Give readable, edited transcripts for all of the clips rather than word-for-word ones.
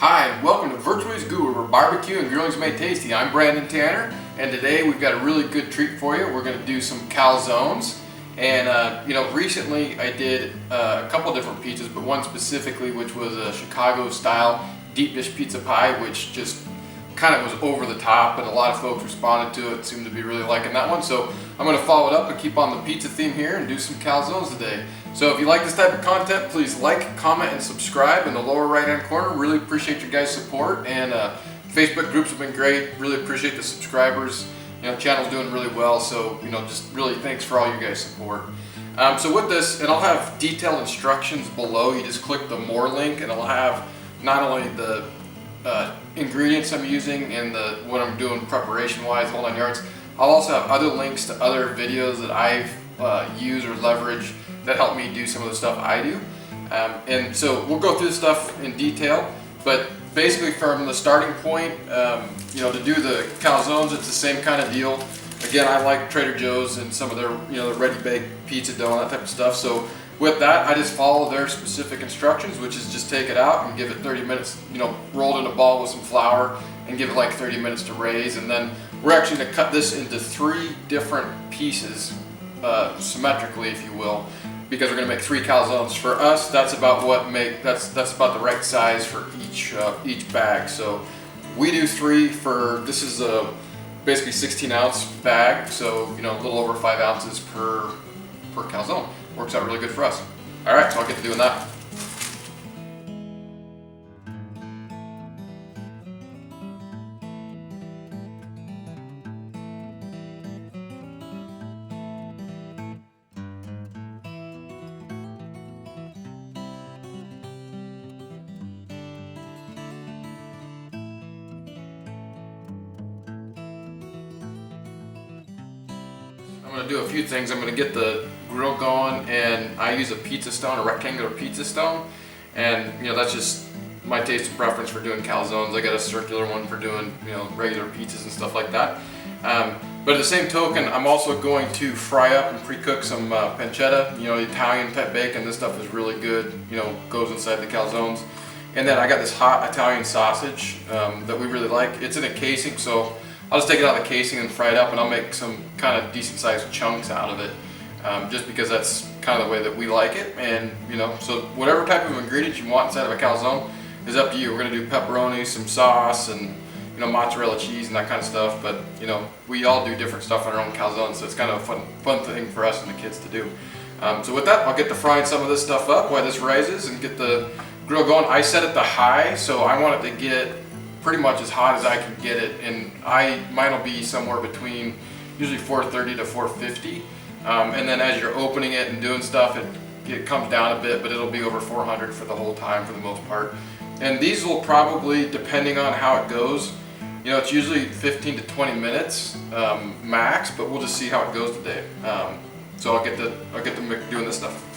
Hi, and welcome to Virtual's Guru, where barbecue and grilling's made tasty. I'm Brandon Tanner, and today we've got a really good treat for you. We're going to do some calzones. And recently I did a couple different pizzas, but one specifically, which was a Chicago-style deep dish pizza pie, which just kind of was over the top, and a lot of folks responded to it. Seemed to be really liking that one. So I'm going to follow it up and keep on the pizza theme here and do some calzones today. So if you like this type of content, please like, comment, and subscribe in the lower right hand corner. Really appreciate your guys' support, and Facebook groups have been great. Really appreciate the subscribers. Channel's doing really well, so just really thanks for all your guys' support. So with this, and I'll have detailed instructions below. You just click the more link, and it'll have not only the ingredients I'm using and what I'm doing preparation wise, whole 9 yards. I'll also have other links to other videos that I've used or leveraged that help me do some of the stuff I do. And so we'll go through this stuff in detail, but basically from the starting point, to do the calzones, it's the same kind of deal. Again, I like Trader Joe's and some of their, the ready-baked pizza dough and that type of stuff. So with that, I just follow their specific instructions, which is just take it out and give it 30 minutes, rolled in a ball with some flour and give it like 30 minutes to raise. And then we're actually gonna cut this into 3 different pieces, symmetrically, if you will, because we're gonna make 3 calzones. For us, that's about that's about the right size for each bag. So we do 3 for, this is a basically 16-ounce bag, so a little over 5 ounces per calzone. Works out really good for us. All right, so I'll get to doing that. I'm going to do a few things. I'm going to get the grill going, and I use a pizza stone, a rectangular pizza stone, and that's just my taste and preference for doing calzones. I got a circular one for doing regular pizzas and stuff like that. But at the same token, I'm also going to fry up and pre-cook some pancetta, Italian type bacon. This stuff is really good, goes inside the calzones. And then I got this hot Italian sausage that we really like. It's in a casing, so I'll just take it out of the casing and fry it up, and I'll make some kind of decent sized chunks out of it, just because that's kind of the way that we like it. And so whatever type of ingredients you want inside of a calzone is up to you. We're gonna do pepperoni, some sauce, and mozzarella cheese and that kind of stuff. But we all do different stuff on our own calzones, so it's kind of a fun thing for us and the kids to do. So with that, I'll get to frying some of this stuff up while this rises and get the grill going. I set it to high, so I want it to get pretty much as hot as I can get it, and mine will be somewhere between usually 430 to 450, and then as you're opening it and doing stuff, it comes down a bit, but it'll be over 400 for the whole time for the most part. And these will probably, depending on how it goes, it's usually 15 to 20 minutes max, but we'll just see how it goes today. So I'll get to doing this stuff.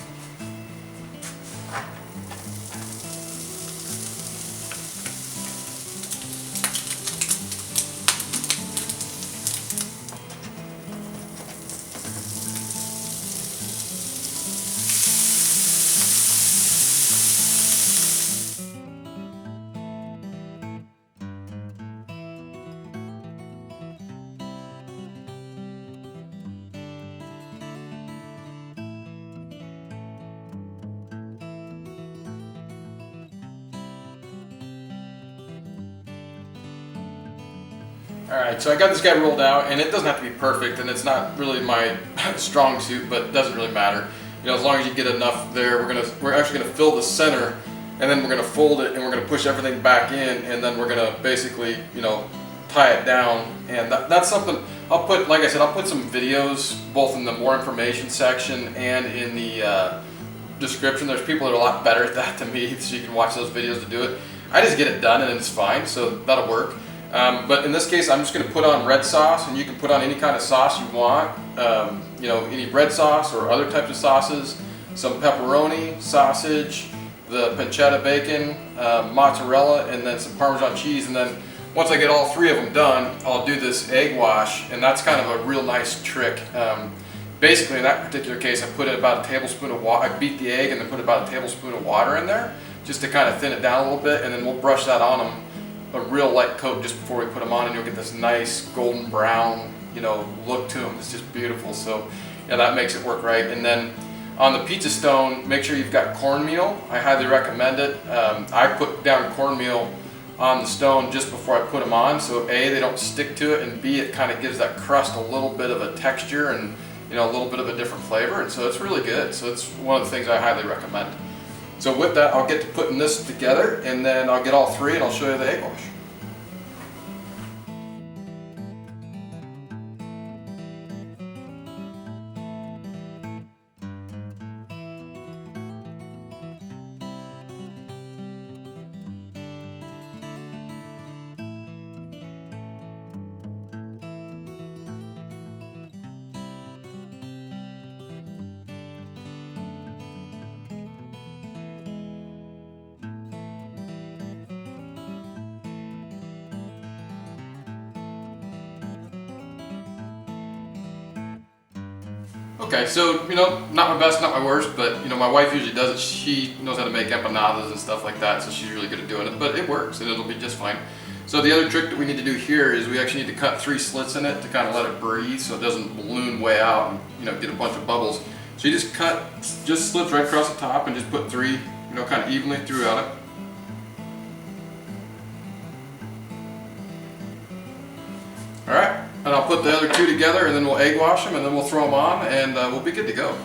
Alright, so I got this guy rolled out, and it doesn't have to be perfect, and it's not really my strong suit, but it doesn't really matter. As long as you get enough there, we're actually gonna fill the center, and then we're gonna fold it, and we're gonna push everything back in, and then we're gonna basically, tie it down. And that's something I'll put, like I said, I'll put some videos both in the more information section and in the description. There's people that are a lot better at that than me, so you can watch those videos to do it. I just get it done, and it's fine, so that'll work. But in this case, I'm just going to put on red sauce, and you can put on any kind of sauce you want. Any red sauce or other types of sauces, some pepperoni, sausage, the pancetta bacon, mozzarella, and then some Parmesan cheese. And then once I get all 3 of them done, I'll do this egg wash, and that's kind of a real nice trick. Basically, in that particular case, I put about a tablespoon of water. I beat the egg and then put about a tablespoon of water in there, just to kind of thin it down a little bit, and then we'll brush that on them, a real light coat just before we put them on, and you'll get this nice golden brown, you know, look to them. It's just beautiful. So yeah, that makes it work right. And then on the pizza stone, make sure you've got cornmeal. I highly recommend it. I put down cornmeal on the stone just before I put them on, so A, they don't stick to it, and B, it kind of gives that crust a little bit of a texture and, you know, a little bit of a different flavor, and so it's really good. So it's one of the things I highly recommend. So with that, I'll get to putting this together, and then I'll get all three and I'll show you the egg wash. Okay, so, you know, not my best, not my worst, but, you know, my wife usually does it. She knows how to make empanadas and stuff like that, so she's really good at doing it, but it works and it'll be just fine. So the other trick that we need to do here is we actually need to cut 3 slits in it to kind of let it breathe so it doesn't balloon way out and, you know, get a bunch of bubbles. So you just cut just slits right across the top and just put 3, you know, kind of evenly throughout it. Alright, and I'll put the other 2 together and then we'll egg wash them and then we'll throw them on and we'll be good to go.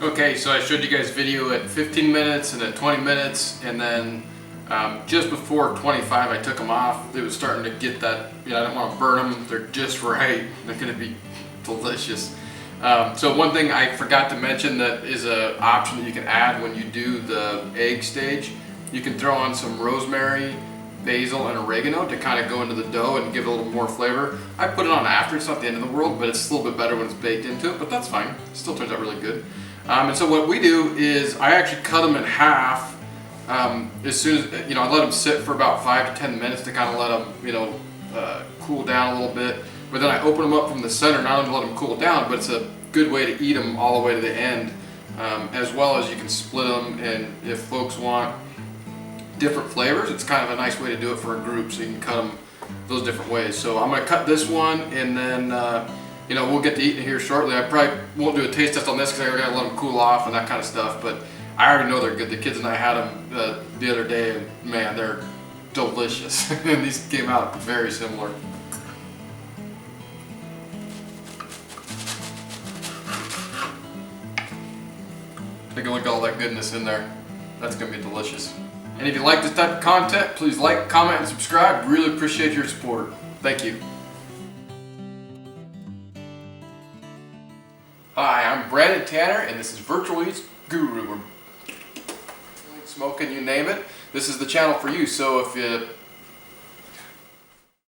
Okay, so I showed you guys video at 15 minutes and at 20 minutes, and then just before 25 I took them off. It was starting to get that, you know, I don't want to burn them, they're just right, they're going to be delicious. So one thing I forgot to mention that is an option that you can add when you do the egg stage, you can throw on some rosemary, basil, and oregano to kind of go into the dough and give it a little more flavor. I put it on after, it's not the end of the world, but it's a little bit better when it's baked into it, but that's fine, it still turns out really good. And so what we do is I actually cut them in half as soon as, you know, I let them sit for about 5 to 10 minutes to kind of let them, you know, cool down a little bit. But then I open them up from the center, not only to let them cool down, but it's a good way to eat them all the way to the end, as well as you can split them, and if folks want different flavors, it's kind of a nice way to do it for a group, so you can cut them those different ways. So I'm going to cut this one, and then you know, we'll get to eating it here shortly. I probably won't do a taste test on this because I gotta let them cool off and that kind of stuff, but I already know they're good. The kids and I had them the other day, and man, they're delicious. And these came out very similar. Take a look at all that goodness in there. That's gonna be delicious. And if you like this type of content, please like, comment, and subscribe. Really appreciate your support. Thank you. Hi, I'm Brandon Tanner, and this is Virtual Eats Guru. We're smoking, you name it. This is the channel for you. So if you